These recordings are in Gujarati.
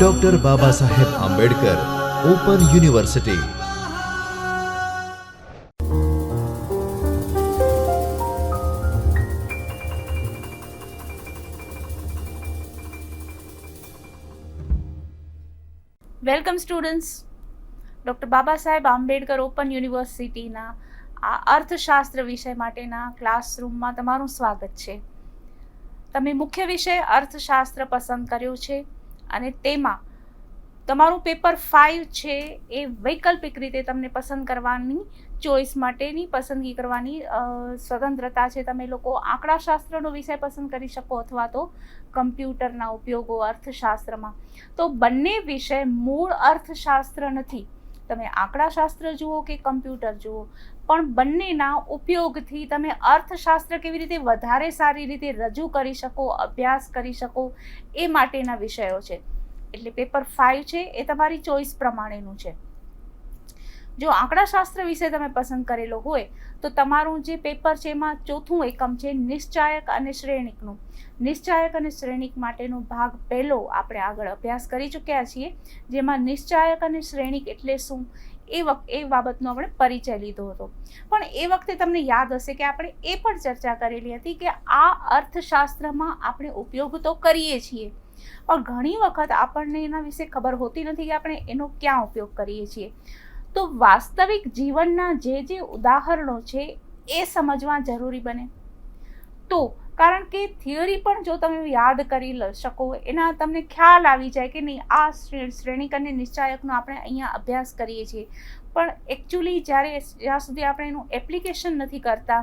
Doctor Baba Saheb Ambedkar open university. Welcome students. Doctor Baba Saheb Ambedkar open યુનિવર્સિટીના આ અર્થશાસ્ત્ર વિષય માટેના ક્લાસરૂમમાં તમારું સ્વાગત છે. તમે મુખ્ય વિષય અર્થશાસ્ત્ર પસંદ કર્યો છે અને તેમાં તમારું પેપર 5 છે એ વૈકલ્પિક રીતે તમને પસંદ કરવાની ચોઈસ માટેની પસંદગી કરવાની સ્વતંત્રતા છે. તમે લોકો આંકડાશાસ્ત્રનો વિષય પસંદ કરી શકો અથવા તો કમ્પ્યુટરના ઉપયોગો અર્થશાસ્ત્રમાં. તો બંને વિષય મૂળ અર્થશાસ્ત્ર નથી. તમે આંકડાશાસ્ત્ર જુઓ કે કમ્પ્યુટર જુઓ, પણ બંનેના ઉપયોગથી તમે અર્થશાસ્ત્ર કેવી રીતે વધારે સારી રીતે રજૂ કરી શકો, અભ્યાસ કરી શકો, એ માટેના વિષયો છે. એટલે પેપર 5 છે એ તમારી ચોઈસ પ્રમાણેનું છે. જો આંકડાશાસ્ત્ર વિશે તમે પસંદ કરેલો હોય તો તમારું જે પેપર છે એમાં ચોથું એકમ છે નિશ્ચાયક અને શ્રેણિકનું. નિશ્ચાયક અને શ્રેણિક માટેનો ભાગ પહેલો આપણે આગળ અભ્યાસ કરી ચૂક્યા છીએ, જેમાં નિશ્ચાયક અને શ્રેણિક એટલે શું એ બાબતનો આપણે પરિચય લીધો હતો. પણ એ વખતે તમને યાદ હશે કે આપણે એ પણ ચર્ચા કરેલી હતી કે આ અર્થશાસ્ત્રમાં આપણે ઉપયોગ તો કરીએ છીએ, પણ ઘણી વખત આપણને એના વિશે ખબર હોતી નથી કે આપણે એનો ક્યાં ઉપયોગ કરીએ છીએ. તો વાસ્તવિક જીવનના જે ઉદાહરણો છે એ સમજવા જરૂરી બને. તો કારણ કે થિયરી પણ જો તમે યાદ કરી શકો, એના તમને ખ્યાલ આવી જાય કે નહીં આ શ્રેણિક અને નિશ્ચાયકનો આપણે અહીંયા અભ્યાસ કરીએ છીએ, પણ એકચ્યુઅલી જ્યાં સુધી આપણે એનું એપ્લિકેશન નથી કરતા,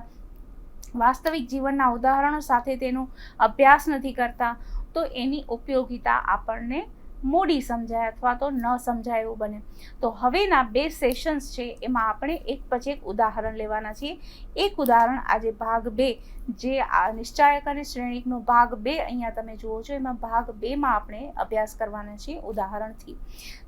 વાસ્તવિક જીવનના ઉદાહરણો સાથે તેનો અભ્યાસ નથી કરતા, તો એની ઉપયોગિતા આપણને મોડી સમજાય અથવા તો ન સમજાય એવું બને. તો હવેના 2 સેશન્સ છે એમાં આપણે એક પછી એક ઉદાહરણ લેવાના છીએ. એક ઉદાહરણ આજે ભાગ 2, જે આ નિશ્ચાયક અને શ્રેણિકનો ભાગ 2 અહીંયા તમે જુઓ છો, એમાં ભાગ 2માં આપણે અભ્યાસ કરવાના છીએ ઉદાહરણથી.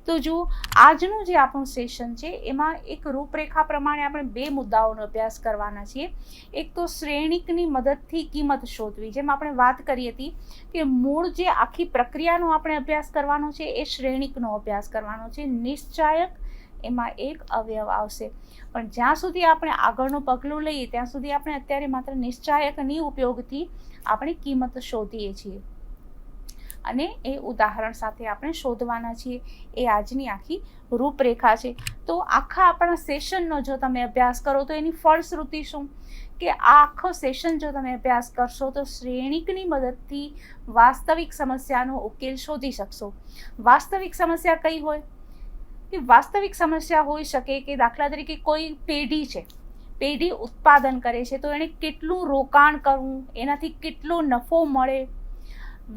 તો જુઓ, આજનું જે આપણું સેશન છે એમાં એક રૂપરેખા પ્રમાણે આપણે 2 મુદ્દાઓનો અભ્યાસ કરવાના છીએ. એક તો શ્રેણિકની મદદથી કિંમત શોધવી, જેમ આપણે વાત કરી હતી કે મૂળ જે આખી પ્રક્રિયાનો આપણે અભ્યાસ કરવાનો છે એ શ્રેણિકનો અભ્યાસ કરવાનો છે. નિશ્ચાયક એમાં એક અવયવ આવશે, પણ જ્યાં સુધી આપણે આગળનું પગલું લઈએ ત્યાં સુધી આપણે અત્યારે માત્ર નિશ્ચાયકની ઉપયોગથી આપણે કિંમત શોધીએ છીએ અને એ ઉદાહરણ સાથે આપણે શોધવાના છીએ. એ આજની આખી રૂપરેખા છે. તો આખા આપણા સેશનનો જો તમે અભ્યાસ કરો તો એની ફળશ્રુતિ શું કે આ આખો સેશન જો તમે અભ્યાસ કરશો તો શ્રેણિકની મદદથી વાસ્તવિક સમસ્યાનો ઉકેલ શોધી શકશો. વાસ્તવિક સમસ્યા કઈ હોય કે વાસ્તવિક સમસ્યા હોઈ શકે કે દાખલા તરીકે કોઈ પેઢી છે, પેઢી ઉત્પાદન કરે છે, તો એણે કેટલું રોકાણ કરવું, એનાથી કેટલો નફો મળે,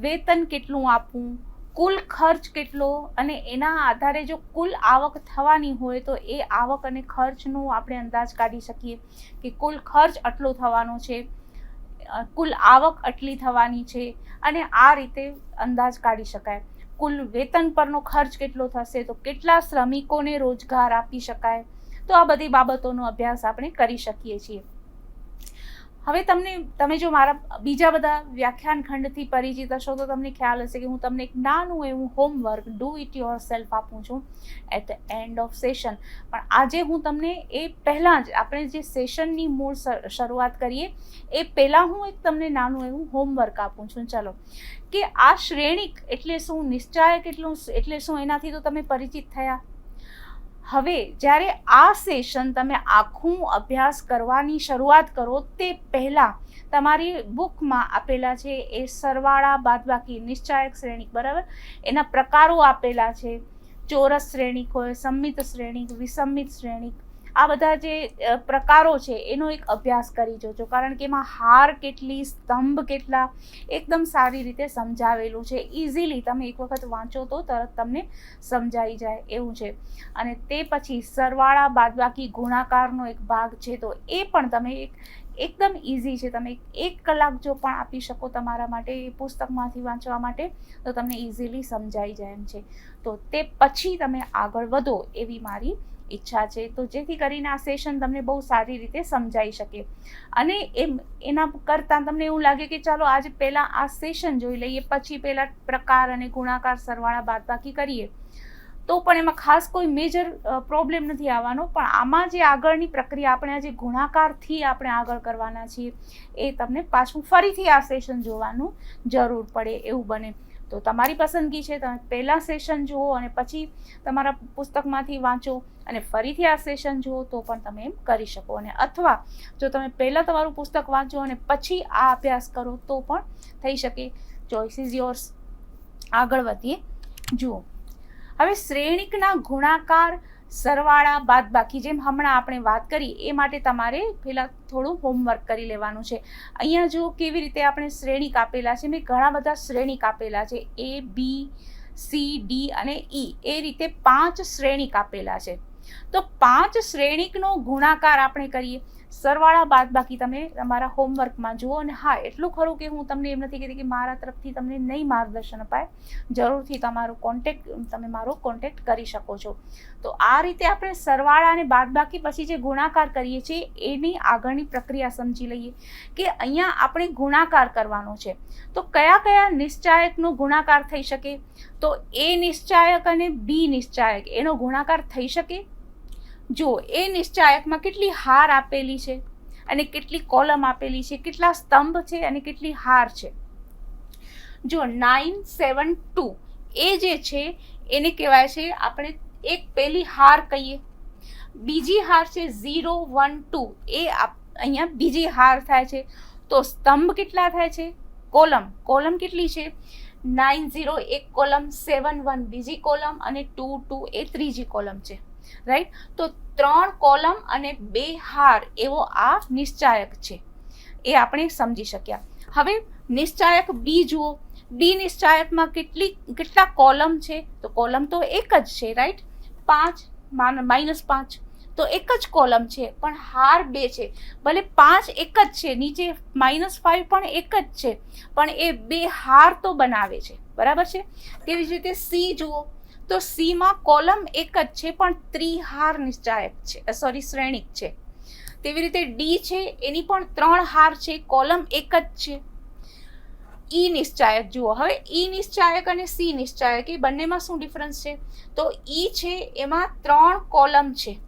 વેતન કેટલું આપવું, કુલ ખર્ચ કેટલો, અને એના આધારે જો કુલ આવક થવાની હોય તો એ આવક અને ખર્ચનો આપણે અંદાજ કાઢી શકીએ કે કુલ ખર્ચ આટલો થવાનો છે, કુલ આવક આટલી થવાની છે, અને આ રીતે અંદાજ કાઢી શકાય. કુલ વેતન પરનો ખર્ચ કેટલો થશે, તો કેટલા શ્રમિકોને રોજગાર આપી શકાય. તો આ બધી બાબતોનો અભ્યાસ આપણે કરી શકીએ છીએ. હવે તમે જો મારા બીજા બધા વ્યાખ્યાન ખંડથી પરિચિત હશો તો તમને ખ્યાલ હશે કે હું તમને એક નાનું એવું homework do it yourself આપું છું at the end of session. પણ આજે હું તમને એ પહેલાં જ આપણે જે સેશનની મૂળ શરૂઆત કરીએ એ પહેલાં હું એક તમને નાનું એવું હોમવર્ક આપું છું. ચલો, કે આ શ્રેણિક એટલે શું, નિશ્ચાયક એટલે શું, એનાથી તો તમે પરિચિત થયા. હવે જ્યારે આ સેશન તમે આખું અભ્યાસ કરવાની શરૂઆત કરો તે પહેલાં તમારી બુકમાં આપેલા છે એ સરવાળા બાદબાકી નિશ્ચાયક શ્રેણિક, બરાબર, એના પ્રકારો આપેલા છે. ચોરસ શ્રેણિક હોય, સમમિત શ્રેણિક, વિસમિત શ્રેણિક, આ બધા જે પ્રકારો છે એનો એક અભ્યાસ કરી જોજો, કારણ કે એમાં હાર કેટલી, સ્તંભ કેટલા, એકદમ સારી રીતે સમજાવેલું છે. ઇઝીલી તમે એક વખત વાંચો તો તરત તમને સમજાઈ જાય એવું છે. અને તે પછી સરવાળા બાદબાકી ગુણાકારનો એક ભાગ છે, તો એ પણ તમે એકદમ ઇઝી છે. તમે 1 કલાક જો પણ આપી શકો તમારા માટે એ પુસ્તકમાંથી વાંચવા માટે તો તમને ઇઝીલી સમજાઈ જાય એમ છે. તો તે પછી તમે આગળ વધો એવી મારી ઈચ્છા છે, તો જેથી કરીને આ સેશન તમને બહુ સારી રીતે સમજાઈ શકે. અને એના કરતાં તમને એવું લાગે કે ચાલો આજે પહેલાં આ સેશન જોઈ લઈએ, પછી પહેલાં પ્રકાર અને ગુણાકાર, સરવાળા, બાદબાકી કરીએ, તો પણ એમાં ખાસ કોઈ મેજર પ્રોબ્લેમ નથી આવવાનો. પણ આમાં જે આગળની પ્રક્રિયા આપણે આજે ગુણાકારથી આપણે આગળ કરવાના છીએ, એ તમને પાછું ફરીથી આ સેશન જોવાનું જરૂર પડે એવું બને. તો તમારી પસંદગી છે, તમે પહેલાં સેશન જુઓ અને પછી તમારા પુસ્તકમાંથી વાંચો અને ફરીથી આ સેશન જુઓ તો પણ તમે એમ કરી શકો. અને અથવા જો તમે પહેલાં તમારું પુસ્તક વાંચો અને પછી આ અભ્યાસ કરો તો પણ થઈ શકે. Choice is yours. આગળ વધીએ. જુઓ, હવે શ્રેણિકના ગુણાકાર, સરવાળા, બાદબાકી જેમ હમણાં આપણે વાત કરી એ માટે તમારે પહેલાં થોડું હોમવર્ક કરી લેવાનું છે. અહીંયા જો કેવી રીતે આપણે શ્રેણિક આપેલા છે, મેં ઘણા બધા શ્રેણિક આપેલા છે, A, B, C, D અને E, એ રીતે 5 શ્રેણિક આપેલા છે. તો 5 શ્રેણિકનો ગુણાકાર આપણે કરીએ. સરવાળા, બાદબાકી તમે તમારા હોમવર્કમાં જુઓ. અને હા, એટલું ખરું કે હું તમને એમ નથી કહેતી કે મારા તરફથી તમને નહીં માર્ગદર્શન અપાય, જરૂરથી તમે મારો કોન્ટેક્ટ કરી શકો છો. તો આ રીતે આપણે સરવાળા અને બાદબાકી પછી જે ગુણાકાર કરીએ છીએ એની આગળની પ્રક્રિયા સમજી લઈએ કે અહીંયા આપણે ગુણાકાર કરવાનો છે. તો કયા કયા નિશ્ચાયકનો ગુણાકાર થઈ શકે? તો A નિશ્ચાયક અને B નિશ્ચાયક એનો ગુણાકાર થઈ શકે. જો એ નિશ્ચાયકમાં કેટલી હાર આપેલી છે અને કેટલી કોલમ આપેલી છે, કેટલા સ્તંભ છે અને કેટલી હાર છે. જો 9, 7, 2 એ જે છે એને કહેવાય છે આપણે એક પહેલી હાર કહીએ. બીજી હાર છે 0, 1, 2 એ અહીંયા બીજી હાર થાય છે. તો સ્તંભ કેટલા થાય છે? કોલમ કેટલી છે? 9, 0 એક કોલમ, 7, 1 બીજી કોલમ અને 2, 2 એ ત્રીજી કોલમ છે. રાઈટ. તો 3 કોલમ અને 2 હાર એવો આ નિશ્ચાયક છે, એ આપણે સમજી શક્યા. હવે નિશ્ચાયક B જુઓ. B નિશ્ચાયકમાં કેટલા કોલમ છે? તો કોલમ તો એક જ છે, રાઈટ. 5 -5 તો એક જ કોલમ છે, પણ હાર 2 છે. ભલે 5 એક જ છે, નીચે -5 પણ એક જ છે, પણ એ 2 હાર તો બનાવે છે, બરાબર છે. તેવી જ રીતે C જુઓ. તો C માં કોલમ એક જ છે, પણ ત્રિહાર નિશ્ચાયક છે, શ્રેણિક છે. તેવી રીતે D છે, એની પણ 3 હાર છે, કોલમ એક જ છે. E નિશ્ચાયક જુઓ. હવે E નિશ્ચાયક અને C નિશ્ચાયક એ બંનેમાં શું ડિફરન્સ છે? તો E છે એમાં 3 કોલમ છે,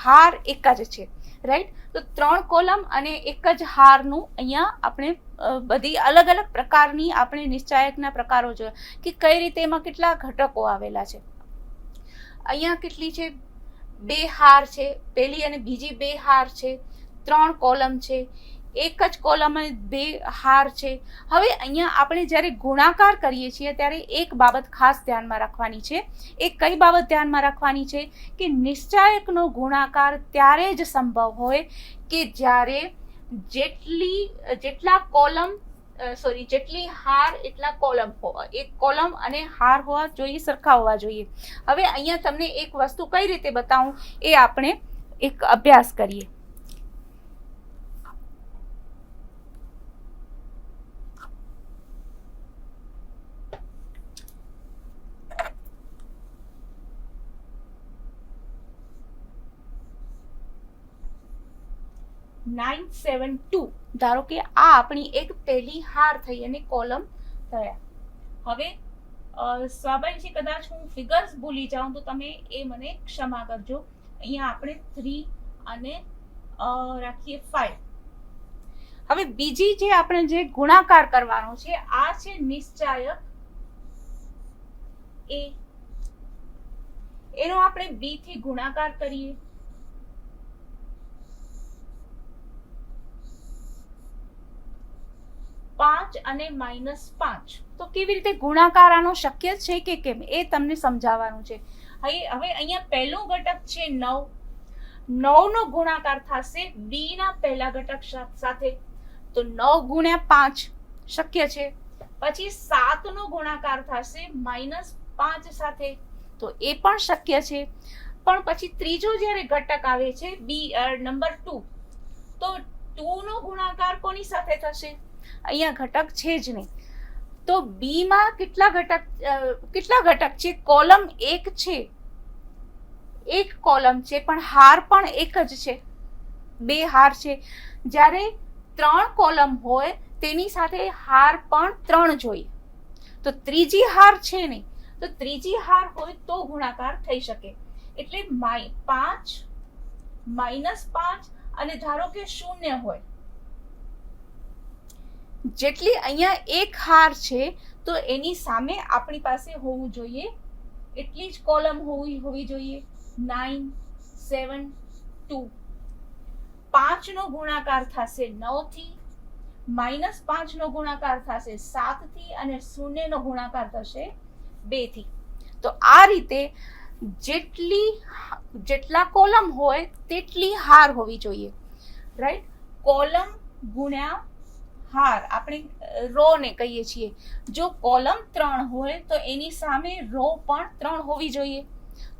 હાર એક જ છે, રાઈટ. તો 3 કોલમ અને એક જ હારનું અહીંયા આપણે બધી અલગ અલગ પ્રકારની આપણે નિશ્ચાયકના પ્રકારો જોયા કે કઈ રીતે એમાં કેટલા ઘટકો આવેલા છે. અહીંયા કેટલી છે? 2 હાર છે, પહેલી અને બીજી 2 હાર છે, 3 કોલમ છે, એક જ કોલમ અને 2 હાર છે. હવે અહીંયા આપણે જ્યારે ગુણાકાર કરીએ છીએ ત્યારે એક બાબત ખાસ ધ્યાનમાં રાખવાની છે. એ કઈ બાબત ધ્યાનમાં રાખવાની છે કે નિશ્ચાયકનો ગુણાકાર ત્યારે જ સંભવ હોય કે જ્યારે જેટલી હાર એટલા કોલમ હોવા, એક કોલમ અને હાર હોવા જોઈએ, સરખા હોવા જોઈએ. હવે અહીંયા તમને એક વસ્તુ કઈ રીતે બતાવું એ આપણે એક અભ્યાસ કરીએ. નાઇન 7 2 ધારો કે આ આપણી એક પહેલી હાર થઈ અને કોલમ થયા. હવે સ્વાભાવિક છે કદાચ હું ફિગર્સ ભૂલી જાઉં તો તમે એ મને ક્ષમા કરજો. અહીંયા આપણે 3 અને રાખીએ 5. હવે બીજી જે આપણે જે ગુણાકાર કરવાનો છે આ છે નિશ્ચાયક A. એનો આપણે B થી ગુણાકાર કરીએ. 5 અને -5 તો કેવી રીતે ગુણાકાર આનો શક્ય છે કે કેમ એ તમને સમજાવવાનું છે. હવે અહીંયા પહેલું ઘટક છે 9. 9 નો ગુણાકાર થશે B ના પહેલા ઘટક સાથે, તો 9 × 5 શક્ય છે. પછી 7 નો ગુણાકાર થશે -5 સાથે, તો એ પણ શક્ય છે. પણ પછી ત્રીજો જ્યારે ઘટક આવે છે નંબર 2, તો 2 નો ગુણાકાર કોની સાથે થશે? અહીંયા ઘટક છે જ નહીં. તો B માં કેટલા ઘટક છે? કોલમ 1 છે, એક કોલમ છે પણ હાર પણ એક જ છે, 2 હાર છે. જ્યારે 3 કોલમ હોય તેની સાથે હાર પણ 3 જોઈએ. તો ત્રીજી હાર છે નહીં, તો ત્રીજી હાર હોય તો ગુણાકાર થઈ શકે. એટલે 5 -5 અને ધારો કે 0 હોય, જેટલી અહીંયા એક હાર છે તો એની સામે આપણી પાસે હોવું જોઈએ એટલી જ કોલમ હોવી જોઈએ. 9 7 2. 5 નો ગુણાકાર થશે 9 થી, -5 નો ગુણાકાર થશે 7 થી અને 0 નો ગુણાકાર થશે 2 થી. તો આ રીતે જેટલા કોલમ હોય તેટલી હાર હોવી જોઈએ, રાઈટ. કોલમ ગુણ્યા હાર આપણે રો ને કહીએ છીએ. જો કોલમ 3 હોય તો એની સામે રો પણ 3 હોવી જોઈએ,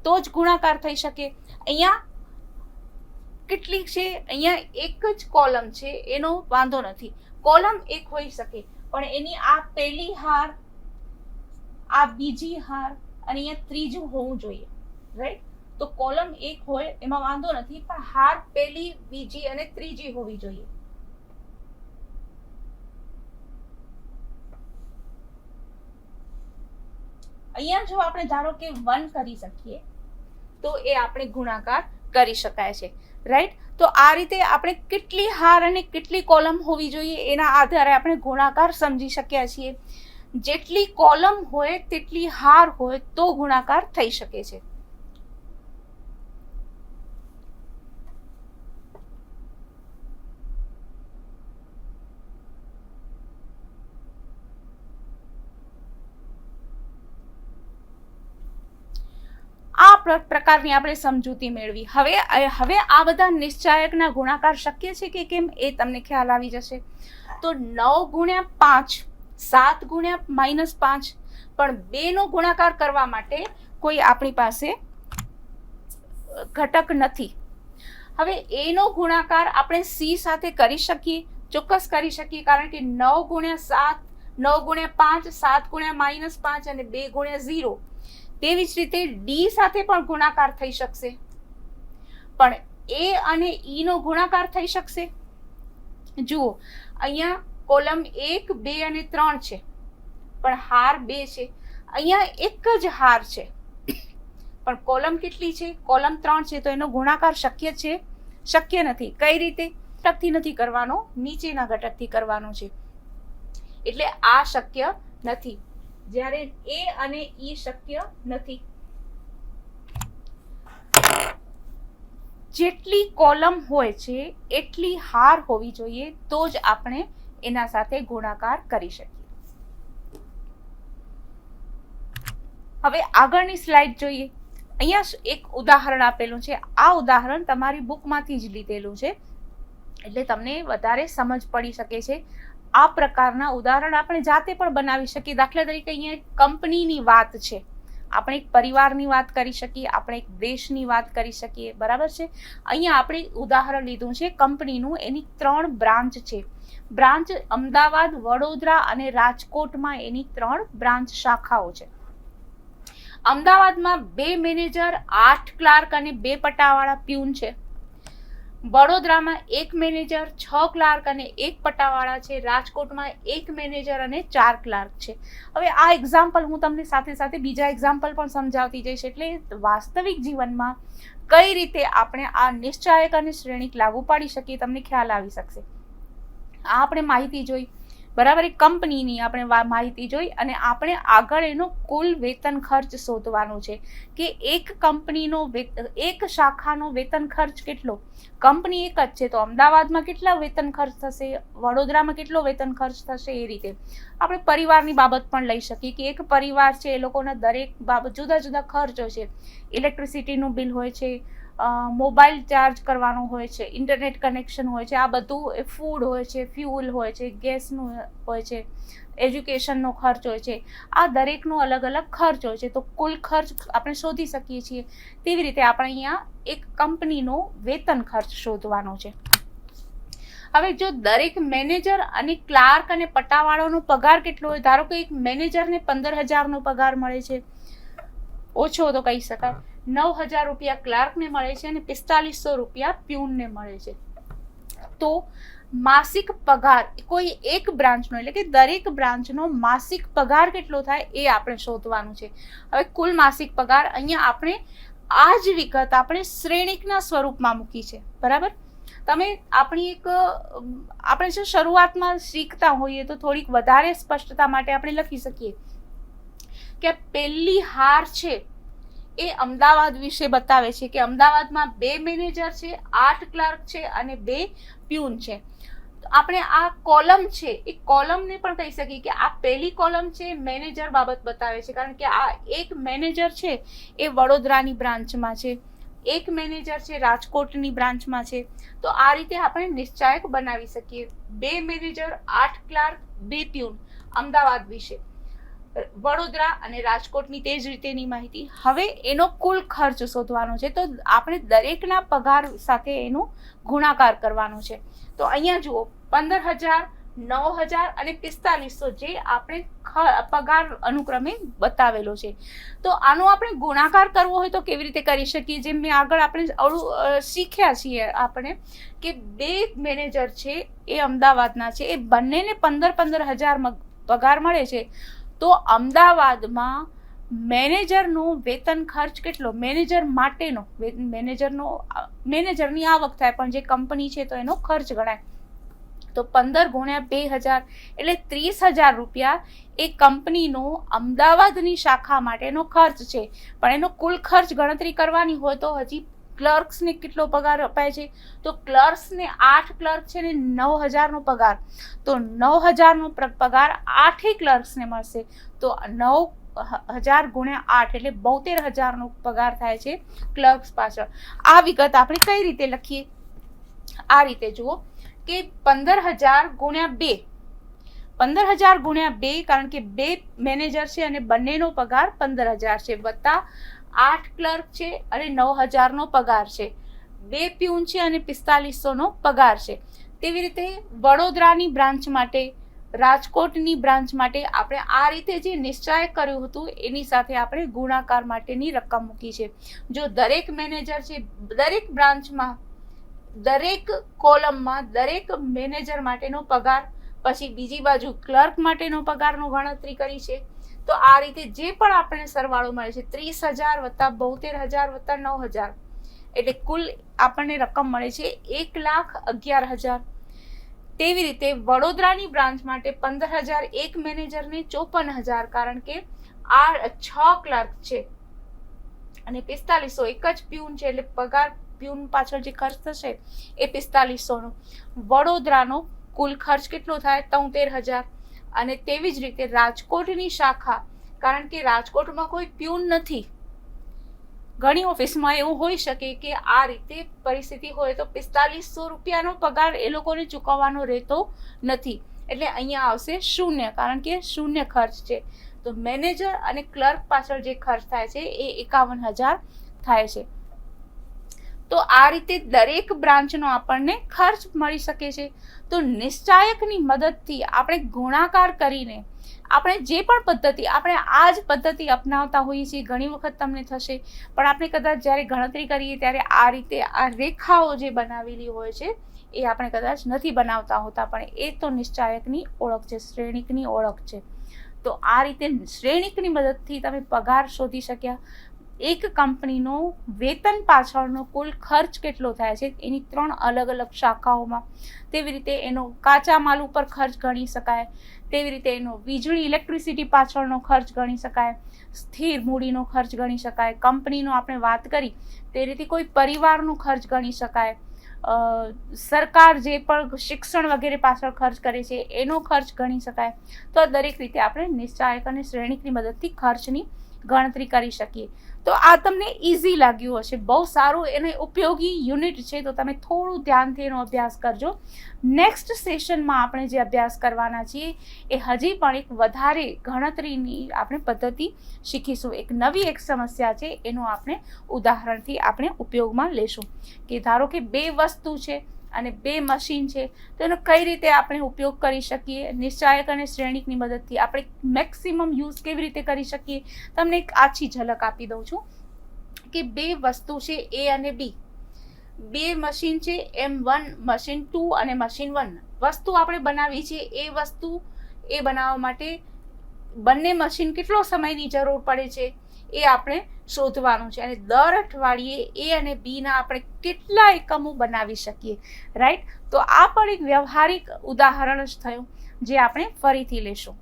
તો જ ગુણાકાર થઈ શકે. અહીંયા કેટલી છે? અહીંયા એક જ કોલમ છે, એનો વાંધો નથી. કોલમ એક હોઈ શકે પણ એની આ પહેલી હાર, આ બીજી હાર અને અહીંયા ત્રીજું હોવું જોઈએ, રાઈટ. તો કોલમ એક હોય એમાં વાંધો નથી, પણ હાર પહેલી, બીજી અને ત્રીજી હોવી જોઈએ. અહીંયા જો આપણે ધારો કે 1 કરી શકીએ તો એ આપણે ગુણાકાર કરી શકાય છે, રાઈટ. તો આ રીતે આપણે કેટલી હાર અને કેટલી કોલમ હોવી જોઈએ એના આધારે આપણે ગુણાકાર સમજી શક્યા છીએ. જેટલી કોલમ હોય તેટલી હાર હોય તો ગુણાકાર થઈ શકે છે. આ પ્રકારની આપણે સમજૂતી મેળવી. હવે આ બધા નિશ્ચાયકના ગુણાકાર શક્ય છે કે કેમ એ તમને ખ્યાલ આવી જશે. તો 9 ગુણ્યા 5, 7 ગુણ્યા -5, પણ 2 નો ગુણાકાર કરવા માટે કોઈ આપણી પાસે ઘટક નથી. હવે a નો ગુણાકાર આપણે c સાથે કરી શકીએ, ચોક્કસ કરી શકીએ, કારણ કે 9 ગુણ્યા 7, 9 ગુણ્યા 5, 7 ગુણ્યા -5 અને 2 ગુણ્યા 0. તેવી જ રીતે ડી સાથે પણ ગુણાકાર થઈ શકશે, પણ એ અને ઈ નો ગુણાકાર થઈ શકશે. જુઓ અહીંયા કોલમ 1, 2 અને 3 છે પણ હાર 2 છે. અહીંયા એક જ હાર છે પણ કોલમ કેટલી છે? કોલમ 3 છે. તો એનો ગુણાકાર શક્ય છે? શક્ય નથી. કઈ રીતે? ઘટકથી નથી કરવાનો, નીચેના ઘટકથી કરવાનો છે. એટલે આ શક્ય નથી, જ્યારે એ અને ઈ શક્ય નથી. જેટલી કોલમ હોય છે એટલી હાર હોવી જોઈએ તો જ આપણે એના સાથે ગુણાકાર કરી શકીએ. હવે આગળની સ્લાઇડ જોઈએ. અહીંયા એક ઉદાહરણ આપેલું છે. આ ઉદાહરણ તમારી બુકમાંથી જ લીધેલું છે એટલે તમને વધારે સમજ પડી શકે છે. આ પ્રકારના ઉદાહરણ આપણે જાતે પણ બનાવી શકીએ. દાખલા તરીકે અહીંયા એક કંપનીની વાત છે, આપણે એક પરિવારની વાત કરી શકીએ, આપણે એક દેશની વાત કરી શકીએ, બરાબર છે. અહીંયા આપણે ઉદાહરણ લીધું છે કંપનીનું. એની 3 બ્રાન્ચ છે. બ્રાન્ચ અમદાવાદ, વડોદરા અને રાજકોટમાં એની 3 બ્રાન્ચ શાખાઓ છે. અમદાવાદમાં 2 મેનેજર, 8 ક્લાર્ક અને 2 પટ્ટાવાળા પ્યુન છે. વડોદરામાં 1 મેનેજર, 6 ક્લાર્ક અને 1 પટ્ટાવાળા છે. રાજકોટમાં 1 મેનેજર અને 4 ક્લાર્ક છે. હવે આ એક્ઝામ્પલ હું તમને સાથે સાથે બીજા એક્ઝામ્પલ પણ સમજાવતી જઈશ, એટલે વાસ્તવિક જીવનમાં કઈ રીતે આપણે આ નિશ્ચાયક અને શ્રેણિક લાગુ પાડી શકીએ તમને ખ્યાલ આવી શકશે. આ આપણે માહિતી જોઈ, બરાબર. એક કંપનીની આપણે માહિતી જોઈ અને આપણે આગળ એનો કુલ વેતન ખર્ચ શોધવાનો છે કે એક કંપનીનો એક શાખાનો વેતન ખર્ચ કેટલો. કંપની એક જ છે તો અમદાવાદમાં કેટલા વેતન ખર્ચ થશે, વડોદરામાં કેટલો વેતન ખર્ચ થશે. એ રીતે આપણે પરિવારની બાબત પણ લઈ શકીએ કે એક પરિવાર છે, એ લોકોના દરેક બાબત જુદા જુદા ખર્ચ હોય છે. ઇલેક્ટ્રિસિટીનું બિલ હોય છે, મોબાઈલ ચાર્જ કરવાનો હોય છે, ઇન્ટરનેટ કનેક્શન હોય છે, આ બધું ફૂડ હોય છે, ફ્યુલ હોય છે, ગેસનું હોય છે, એજ્યુકેશનનો ખર્ચ હોય છે. આ દરેકનો અલગ અલગ ખર્ચ હોય છે. તો કુલ ખર્ચ આપણે શોધી શકીએ છીએ. તેવી રીતે આપણે અહીંયા એક કંપનીનો વેતન ખર્ચ શોધવાનો છે. હવે જો દરેક મેનેજર અને ક્લાર્ક અને પટ્ટાવાળાનો પગાર કેટલો હોય, ધારો કે એક મેનેજરને 15,000નો પગાર મળે છે, ઓછો તો કહી શકાય. 9,000 રૂપિયા ક્લાર્કને મળે છે અને 4500 રૂપિયા પ્યુનને મળે છે. તો માસિક પગાર કોઈ એક બ્રાન્ચનો એટલે કે દરેક બ્રાન્ચનો માસિક પગાર કેટલો થાય એ આપણે શોધવાનું છે. હવે કુલ માસિક પગાર અહીંયા આપણે આ જ વિગત આપણે શ્રેણિકના સ્વરૂપમાં મૂકી છે. બરાબર, તમે આપણે જો શરૂઆતમાં શીખતા હોઈએ તો થોડીક વધારે સ્પષ્ટતા માટે આપણે લખી શકીએ કે પહેલી હાર છે એ અમદાવાદ વિશે બતાવે છે કે અમદાવાદમાં 2 મેનેજર છે, 8 ક્લાર્ક છે અને 2 પ્યુન છે. આપણે આ કોલમ છે એ કોલમને પણ કહી શકીએ કે આ પહેલી કોલમ છે મેનેજર બાબત બતાવે છે, કારણ કે આ એક મેનેજર છે એ વડોદરાની બ્રાન્ચમાં છે, એક મેનેજર છે રાજકોટની બ્રાન્ચમાં છે. તો આ રીતે આપણે નિશ્ચાયક બનાવી શકીએ. 2 મેનેજર, 8 ક્લાર્ક, 2 પ્યુન અમદાવાદ વિશે, વડોદરા અને રાજકોટની તે જ રીતેની માહિતી. હવે એનો કુલ ખર્ચ શોધવાનો છે, તો આપણે દરેકના પગાર સાથે એનો ગુણાકાર કરવાનો છે. તો અહીંયા જુઓ 15,000, 9,000 અને 4500 જે આપણે પગાર અનુક્રમે બતાવેલો છે. તો આનો આપણે ગુણાકાર કરવો હોય તો કેવી રીતે કરી શકીએ? જેમ મેં આગળ આપણે શીખ્યા છીએ આપણે કે 2 મેનેજર છે એ અમદાવાદના છે, એ બંનેને 15,000 પગાર મળે છે. તો અમદાવાદમાં મેનેજરનો વેતન ખર્ચ કેટલો, મેનેજર માટેનો મેનેજરની આવક થાય પણ જે કંપની છે તો એનો ખર્ચ ગણાય. તો 15 ગુણ્યા 2,000 એટલે 30,000 રૂપિયા એ કંપનીનો અમદાવાદની શાખા માટેનો ખર્ચ છે. પણ એનો કુલ ખર્ચ ગણતરી કરવાની હોય તો હજી ક્લર્ક્સને કેટલો પગાર અપાય છે? તો ક્લર્ક્સને 8 ક્લર્ક છે ને 9,000નો પગાર. તો 9,000નો પગાર 8 ક્લર્ક્સને મળશે. તો 9,000 ગુણ્યા 8 એટલે 72,000નો પગાર થાય છે ક્લર્ક્સ પાછળ. આ વિગત આપણે કઈ રીતે લખીએ? આ રીતે જુઓ કે 15,000 ગુણ્યા 2, 15,000 ગુણ્યા 2, કારણ કે 2 મેનેજર છે અને બંનેનો પગાર 15,000 છે, વત્તા 8 ક્લર્ક છે અને 9,000નો પગાર છે, 2 પ્યુન છે અને 4500નો પગાર છે. તેવી રીતે વડોદરાની બ્રાન્ચ માટે, રાજકોટની બ્રાન્ચ માટે આપણે આ રીતે જે નિશ્ચય કર્યું હતું એની સાથે આપણે ગુણાકાર માટેની રકમ મૂકી છે. જો દરેક મેનેજર છે, દરેક બ્રાન્ચમાં, દરેક કોલમમાં દરેક મેનેજર માટેનો પગાર, પછી બીજી બાજુ ક્લર્ક માટેનો પગારનો ગણતરી કરી છે. તો આ રીતે જે પણ આપણે સરવાળો મળે છે 30,000 વત્તા 72,000 વત્તા 9,000 એટલે કુલ આપણને રકમ મળે છે 1,11,000. તેવી રીતે વડોદરાની બ્રાન્ચ માટે 15,000 એક મેનેજરને 54,000, કારણ કે આ 6 ક્લર્ક છે અને 4500 એક જ પ્યુન છે એટલે પગાર પ્યુન પાછળ જે ખર્ચ થશે એ 4500નો. વડોદરાનો કુલ ખર્ચ કેટલો થાય? 73,000. અને તેવી જ રીતે રાજકોટની શાખા, કારણ કે રાજકોટમાં કોઈ પ્યુન નથી, ઘણી ઓફિસમાં એવું હોઈ શકે કે આ રીતે પરિસ્થિતિ હોય તો 4500 રૂપિયાનો પગાર એ લોકોને ચૂકવવાનો રહેતો નથી, એટલે અહીંયા આવશે 0, કારણ કે 0 ખર્ચ છે. તો મેનેજર અને ક્લર્ક પાછળ જે ખર્ચ થાય છે એ 51,000 થાય છે. તો આ રીતે દરેક બ્રાન્ચનો આપણને ખર્ચ મળી શકે છે. તો નિશ્ચાયકની મદદથી આપણે ગુણાકાર કરીને આપણે જે પણ પદ્ધતિ, આપણે આ જ પદ્ધતિ અપનાવતા હોઈએ છીએ. ઘણી વખત તમને થશે પણ આપણે કદાચ જ્યારે ગણતરી કરીએ ત્યારે આ રીતે આ રેખાઓ જે બનાવેલી હોય છે એ આપણે કદાચ નથી બનાવતા હોતા, પણ એ તો નિશ્ચાયકની ઓળખ છે, શ્રેણિકની ઓળખ છે. તો આ રીતે શ્રેણિકની મદદથી તમે પગાર શોધી શક્યા. એક કંપનીનો વેતન પાછળનો કુલ ખર્ચ કેટલો થાય છે એની 3 અલગ અલગ શાખાઓમાં. તેવી રીતે એનો કાચા માલ ઉપર ખર્ચ ગણી શકાય, તેવી રીતે એનો વીજળી ઇલેક્ટ્રિસિટી પાછળનો ખર્ચ ગણી શકાય, સ્થિર મૂડીનો ખર્ચ ગણી શકાય, કંપનીનો આપણે વાત કરી તે રીતે કોઈ પરિવારનો ખર્ચ ગણી શકાય, સરકાર જે પણ શિક્ષણ વગેરે પાછળ ખર્ચ કરે છે એનો ખર્ચ ગણી શકાય. તો દરેક રીતે આપણે નિશ્ચાયક અને શ્રેણિકની મદદથી ખર્ચની ગણતરી કરી શકીએ. તો આ તમને ઇઝી લાગ્યું હશે, બહુ સારું એને ઉપયોગી યુનિટ છે. તો તમે થોડું ધ્યાનથી એનો અભ્યાસ કરજો. નેક્સ્ટ સેશનમાં આપણે જે અભ્યાસ કરવાના છીએ એ હજી પણ એક વધારે ગણતરીની આપણે પદ્ધતિ શીખીશું. એક નવી સમસ્યા છે એનું આપણે ઉદાહરણથી આપણે ઉપયોગમાં લેશું કે ધારો કે 2 વસ્તુ છે અને 2 મશીન છે, તો એનો કઈ રીતે આપણે ઉપયોગ કરી શકીએ. નિશ્ચાયક અને શ્રેણિકની મદદથી આપણે મેક્સિમમ યુઝ કેવી રીતે કરી શકીએ તમને એક આછી ઝલક આપી દઉં છું. કે બે વસ્તુ છે એ અને બી, બે મશીન છે M1, મશીન 2 અને મશીન 1. વસ્તુ આપણે બનાવી છે, એ વસ્તુ એ બનાવવા માટે બંને મશીન કેટલો સમયની જરૂર પડે છે એ આપણે શોધવાનું છે. અને દર અઠવાડિયે એ અને બીના આપણે કેટલા એકમો બનાવી શકીએ, રાઈટ. તો આ પણ એક વ્યવહારિક ઉદાહરણ જ થયું જે આપણે ફરીથી લેશું.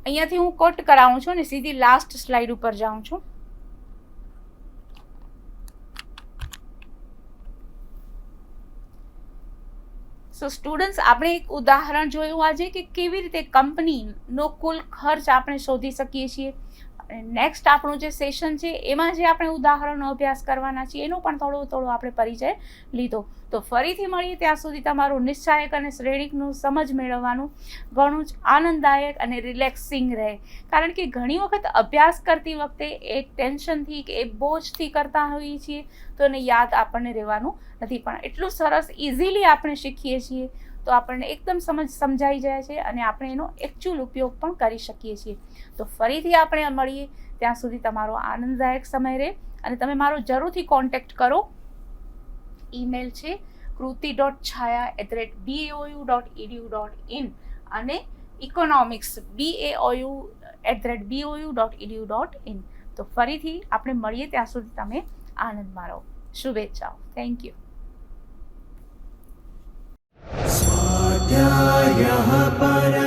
અહીંયાથી હું કોટ કરાવું છું અને સીધી લાસ્ટ સ્લાઇડ ઉપર જાઉં છું. સો સ્ટુડન્ટ્સ, આપણે એક ઉદાહરણ જોયું આજે કે કેવી રીતે કંપનીનો કુલ ખર્ચ આપણે શોધી શકીએ છીએ. નેક્સ્ટ આપણું જે સેશન છે એમાં જે આપણે ઉદાહરણનો અભ્યાસ કરવાના છીએ એનો પણ થોડો આપણે પરિચય લીધો. તો ફરીથી મળીએ ત્યાં સુધી તમારું નિશ્ચાયક અને શ્રેણિકનું સમજ મેળવવાનું ઘણું જ આનંદદાયક અને રિલેક્સિંગ રહે. કારણ કે ઘણી વખત અભ્યાસ કરતી વખતે એક ટેન્શનથી કે એક બોજથી કરતા હોઈએ છીએ તો એને યાદ આપણને રહેવાનું નથી. પણ એટલું સરસ ઇઝીલી આપણે શીખીએ છીએ તો આપણને એકદમ સમજાઈ જાય છે અને આપણે એનો એકચ્યુઅલ ઉપયોગ પણ કરી શકીએ છીએ. તો ફરીથી આપણે મળીએ ત્યાં સુધી તમારો આનંદદાયક સમય રહે અને તમે મારો જરૂરથી કોન્ટેક્ટ કરો. ઈમેલ છે kruti.chhaya@bou.edu.in અને ઇકોનોમિક્સ BAOU@bou.edu.in. તો ફરીથી આપણે મળીએ ત્યાં સુધી તમે આનંદમાં રહો. શુભેચ્છાઓ. Thank you. स्वाध्यायः परः